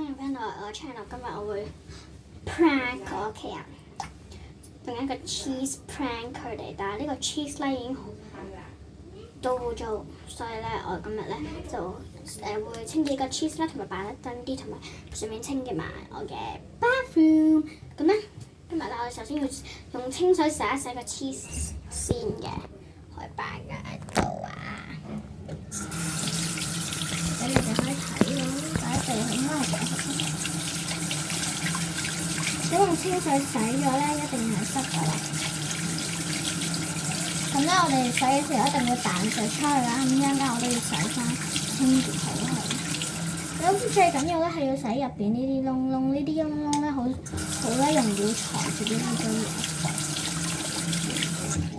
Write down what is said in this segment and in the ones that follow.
歡迎翻到我 channel。今日我會 prank 我屋企人，另一個 cheese prank 佢哋。但係呢個 cheese 咧已經都污糟，所以咧我今日咧就會清潔個 cheese 啦，同埋擺得燈啲，同埋順便清潔埋我嘅 bathroom。咁咧今日咧我哋首先要用清水洗一洗個 cheese 先嘅，可以擺喺度啊。咁你哋可以睇咯，擺喺地應該係幾好。咁用清水洗咗咧，一定係濕㗎啦。咁咧，我哋洗嘅時候一定會彈水出去啦。咁一陣間我都要洗翻，清潔好佢。咁最緊要咧係要洗入邊呢啲窿窿，呢啲窿窿咧好咧容易藏住啲污糟嘢。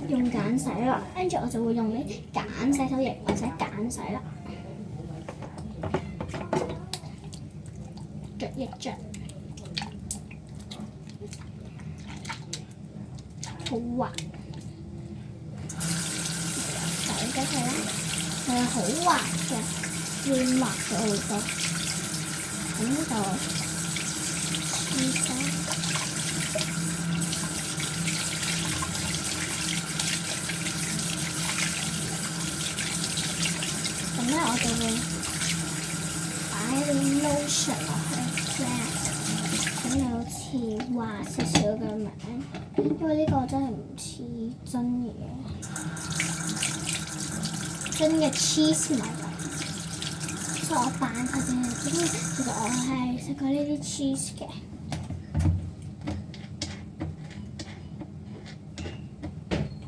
用鹼洗啦，跟住我就會用啲鹼洗手液或者鹼洗啦。捽一捽，好滑。洗咗佢啦，係好滑嘅，軟滑咗好多。咁就試下。咁咧我就會擺啲 lotion 落去咧，咁你好似滑少少嘅名，因為呢個真係唔似真嘢。真嘅 cheese 唔係咁，所以我扮佢哋。其實我係食過呢啲 cheese 嘅。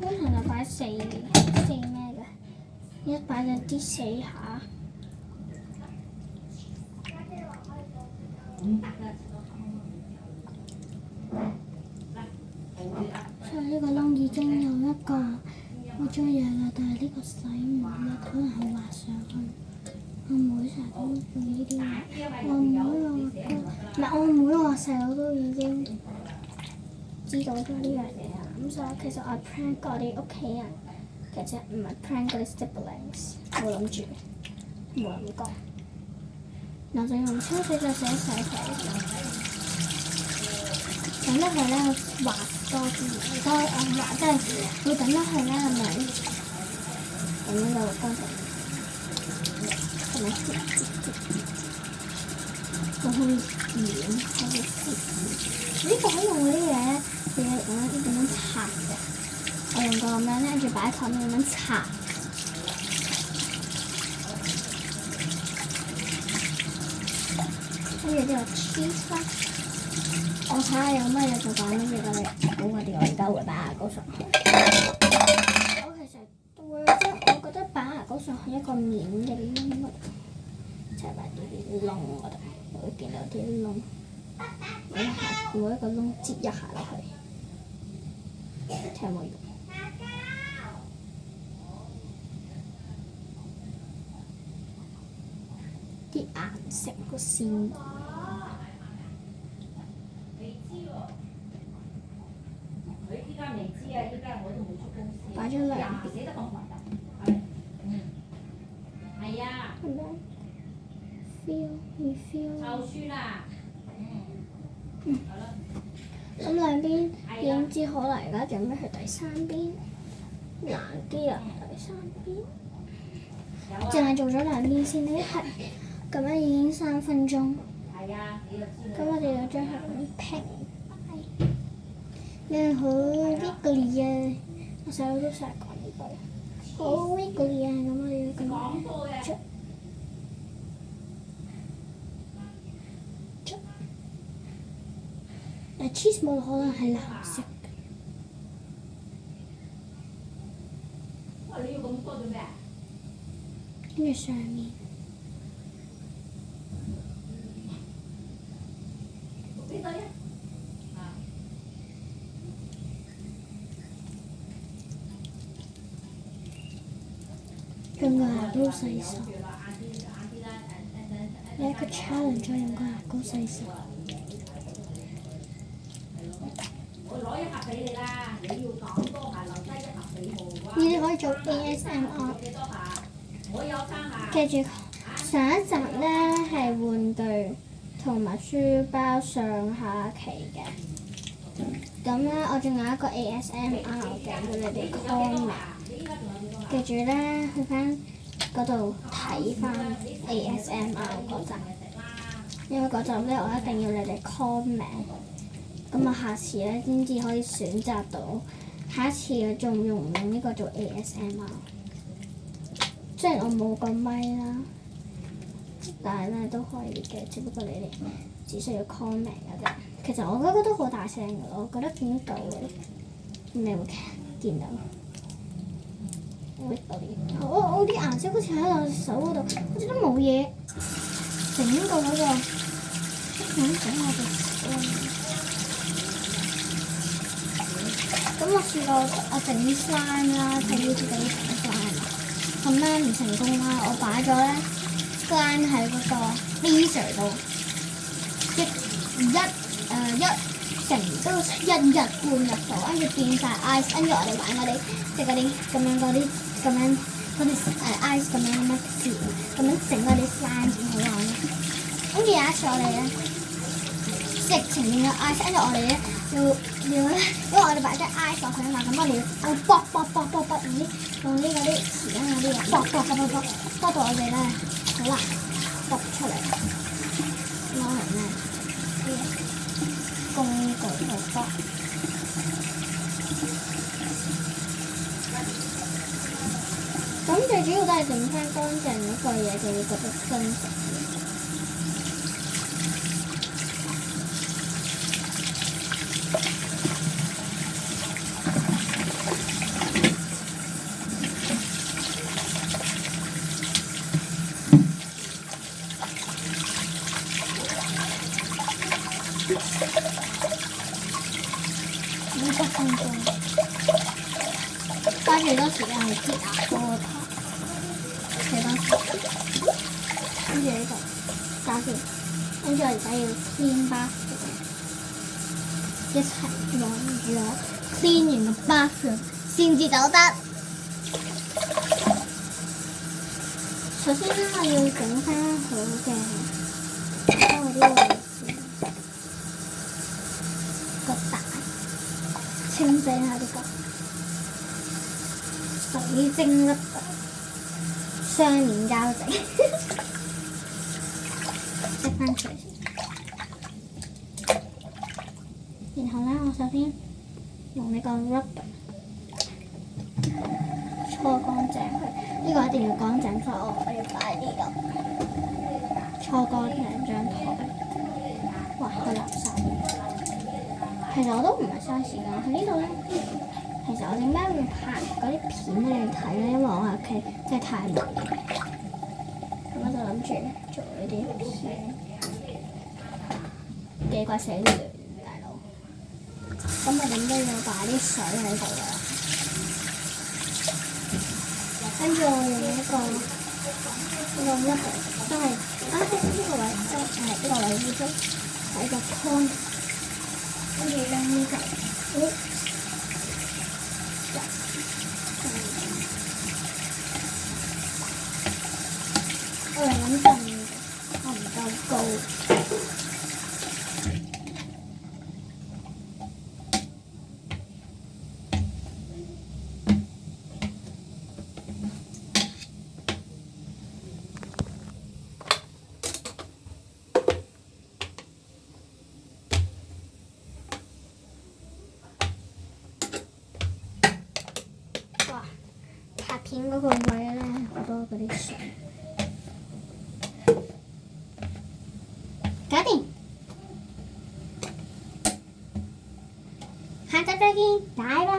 通常就擺四咩嘅，一擺就啲4下。所以呢個窿已經有一個污糟嘢啦，但係呢個洗唔甩，可能係滑上去。我妹成日都用呢啲嘢，我妹我細佬都已經知道咗呢樣嘢啦。咁所以其實我 prank 嗰啲屋企人嘅啫，唔係 prank 嗰啲 siblings。冇諗住，冇諗過。然後就用清水再洗一洗佢。等得佢咧滑多啲，多滑即係會等得佢咧係咪？咁樣就乾淨，係咪？好軟，好呢個可以用嗰啲嘢，你咁樣擦嘅。我用過咁樣咧，跟住擺喺台面咁樣擦。跟住之後 cheese 啦。我睇下有乜嘢就擺乜嘢㗎，你估我哋而家會擺牙膏上去。我其實會即係我覺得擺牙膏上去一個面嘅窿嗰度，就係擺啲窿嗰度，會見到啲窿。每一個窿擠一下落去，睇有冇用。啲顏色個鮮。擺咗兩邊。係啊。係咪 ？feel。就算啦。咁兩邊已經知好啦，而家準備去第三邊，難啲啊！第三邊，淨係做咗兩邊先呢，係咁樣已經3分鐘。係啊，咁我哋要將佢平。你好 wiggly 啊！我細佬都成日講呢句，好 wiggly 啊！咁我哋要咁樣捽。但 cheese 冇可能係藍色嘅。你要咁多做咩？跟住上面。用個牙膏洗手，你一個 challenge 再用個牙膏洗手。我攞1盒俾你啦，你要講多下留低1盒俾我。呢啲可以做 ASMR。記住上一集咧係玩具，同埋書包上下期嘅。咁咧，我仲有一個 ASMR 嘅，要你哋 comment。記住咧，去翻嗰度睇翻 ASMR 嗰集，因為嗰集咧我一定要你哋 comment。咁我下次咧先至可以選擇到下一次嘅仲用唔用呢個做 ASMR。雖然我冇個咪啦，但係咧都可以嘅，只不過你哋只需要 comment 嘅啫。其實我覺得都好大聲嘅，我覺得見到嘅，你會見到。我啲顏色好似喺我手嗰度，好似都冇嘢整過嗰個，點整我隻手？咁我試過我整 slime 啦，睇 YouTube 嗰啲整 slime，咁咧唔成功啦，我擺咗咧 slime 喺嗰個 freezer 度，一成都1日半日度，跟住變晒 ice， 跟住我哋玩嗰啲即係嗰啲咁樣嗰啲ice 咁樣乜事，咁樣整嗰啲 slime 點好玩咧？跟住有一次我哋咧直情變咗 ice， 跟住我哋咧要咧，因為我哋擺咗 ice 落去啊嘛，咁我哋要卜用啲嗰啲匙羹嗰啲嘢卜到我哋咧好難卜出嚟，攞嚟咩工具去卜。咁最主要都係整翻乾淨嗰個嘢，就會覺得真實啲。呢7分鐘，花幾多時間去擠牙膏個頭？幾多時間？跟住呢度搞掂，跟住我而家要 clean bathroom， 一齊望住我 clean 完個 bathroom 先至走得。首先咧，我要整翻好嘅，將我啲位置個帶清洗下啲角，水晶粒雙面膠仔，擠翻水先。然後咧，我首先用呢個 rubber 搓乾淨佢，呢個一定要乾淨翻，我要擺呢度搓乾淨張台。哇，好垃圾！其實我都唔係嘥時間，喺呢度咧。其實我點解會拍嗰啲片俾你睇咧？因為我喺屋企真係太悶，咁我就諗住做呢啲片，幾鬼死亂大佬。咁我點都要擺啲水喺度啦。跟住我用呢個rubber都係呢個位都係呢個位污糟，喺個 corner， 跟住用呢個。我嚟諗陣，我唔夠高。哇！拍片嗰個位咧，好多嗰啲水。搞掂，下集再見，拜拜。